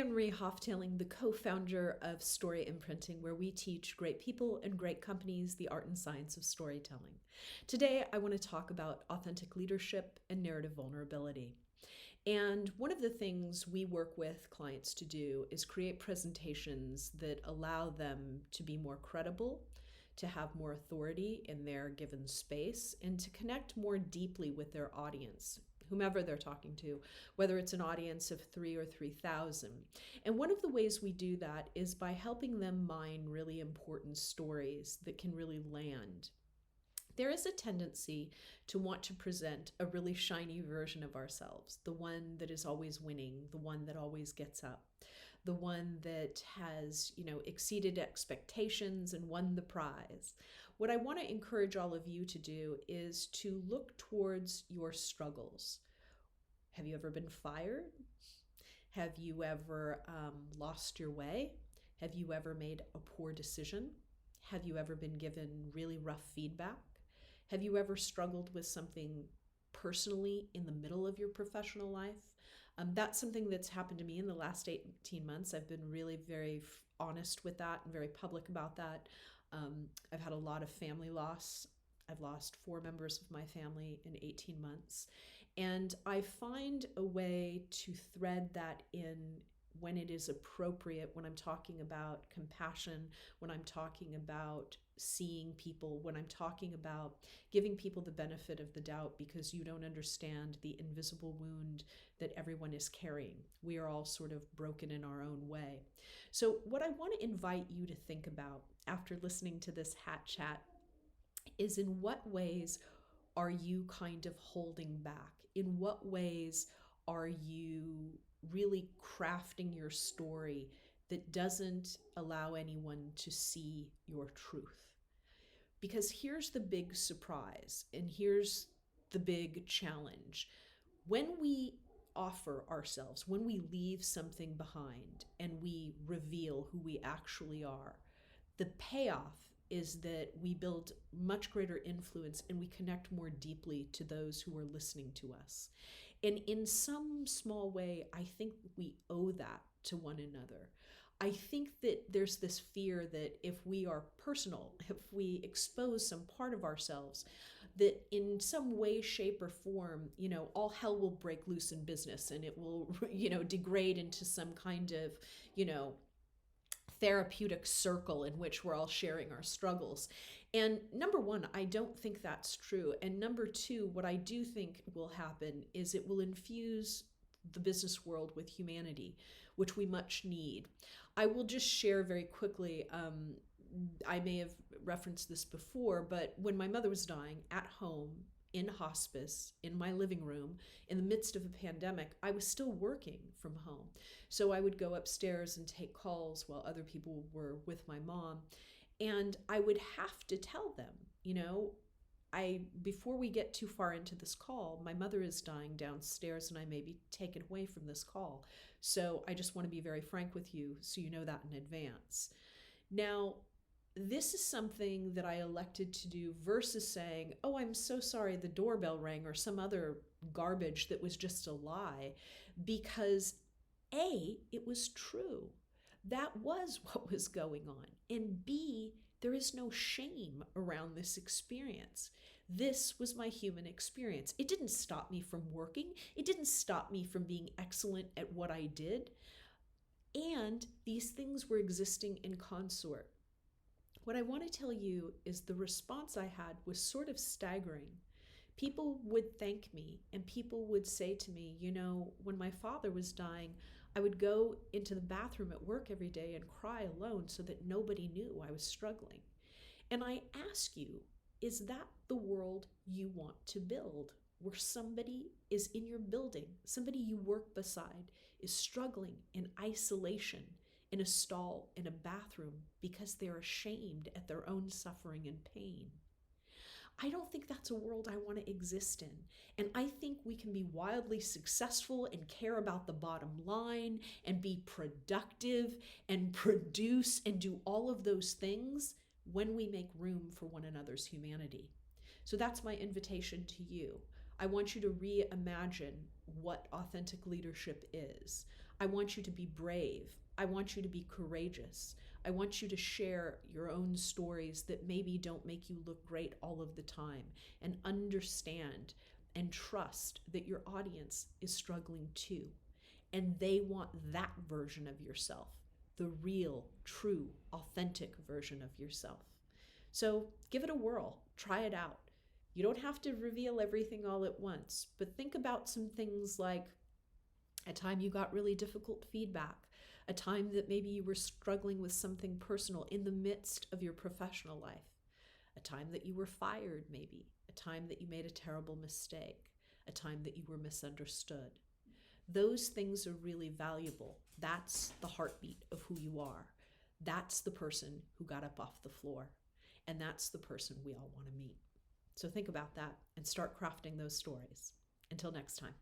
am Marie Hoftailing, the co-founder of Story Imprinting, where we teach great people and great companies the art and science of storytelling. Today, I want to talk about authentic leadership and narrative vulnerability. And one of the things we work with clients to do is create presentations that allow them to be more credible, to have more authority in their given space, and to connect more deeply with their audience, whomever they're talking to, whether it's an audience of 3 or 3,000. And one of the ways we do that is by helping them mine really important stories that can really land. There is a tendency to want to present a really shiny version of ourselves, the one that is always winning, the one that always gets up, the one that has, exceeded expectations and won the prize. What I want to encourage all of you to do is to look towards your struggles. Have you ever been fired? Have you ever lost your way? Have you ever made a poor decision? Have you ever been given really rough feedback? Have you ever struggled with something personally in the middle of your professional life? That's something that's happened to me in the last 18 months. I've been really very honest with that and very public about that. I've had a lot of family loss. I've lost 4 members of my family in 18 months. And I find a way to thread that in when it is appropriate, when I'm talking about compassion, when I'm talking about seeing people, when I'm talking about giving people the benefit of the doubt because you don't understand the invisible wound that everyone is carrying. We are all sort of broken in our own way. So what I want to invite you to think about after listening to this hat chat is, in what ways are you kind of holding back? In what ways are you really crafting your story that doesn't allow anyone to see your truth? Because here's the big surprise, and here's the big challenge. When we offer ourselves, when we leave something behind and we reveal who we actually are, the payoff is that we build much greater influence and we connect more deeply to those who are listening to us. And in some small way, I think we owe that to one another. I think that there's this fear that if we are personal, if we expose some part of ourselves, that in some way, shape, or form, all hell will break loose in business and it will, degrade into some kind of, therapeutic circle in which we're all sharing our struggles. And number one, I don't think that's true. And number two, what I do think will happen is it will infuse the business world with humanity, which we much need. I will just share very quickly, I may have referenced this before, but when my mother was dying at home, in hospice, in my living room, in the midst of a pandemic, I was still working from home. So I would go upstairs and take calls while other people were with my mom. And I would have to tell them, before we get too far into this call, my mother is dying downstairs and I may be taken away from this call. So I just want to be very frank with you so you know that in advance. Now, this is something that I elected to do versus saying, oh, I'm so sorry the doorbell rang, or some other garbage that was just a lie, because A, it was true. That was what was going on. And B, there is no shame around this experience. This was my human experience. It didn't stop me from working. It didn't stop me from being excellent at what I did. And these things were existing in consort. What I want to tell you is the response I had was sort of staggering. People would thank me and people would say to me, when my father was dying, I would go into the bathroom at work every day and cry alone so that nobody knew I was struggling. And I ask you, is that the world you want to build, where somebody is in your building, somebody you work beside is struggling in isolation, in a stall, in a bathroom, because they're ashamed at their own suffering and pain? I don't think that's a world I want to exist in. And I think we can be wildly successful and care about the bottom line and be productive and produce and do all of those things when we make room for one another's humanity. So that's my invitation to you. I want you to reimagine what authentic leadership is. I want you to be brave. I want you to be courageous. I want you to share your own stories that maybe don't make you look great all of the time, and understand and trust that your audience is struggling too. And they want that version of yourself, the real, true, authentic version of yourself. So give it a whirl, try it out. You don't have to reveal everything all at once, but think about some things like a time you got really difficult feedback, a time that maybe you were struggling with something personal in the midst of your professional life, a time that you were fired maybe, a time that you made a terrible mistake, a time that you were misunderstood. Those things are really valuable. That's the heartbeat of who you are. That's the person who got up off the floor. And that's the person we all want to meet. So think about that and start crafting those stories. Until next time.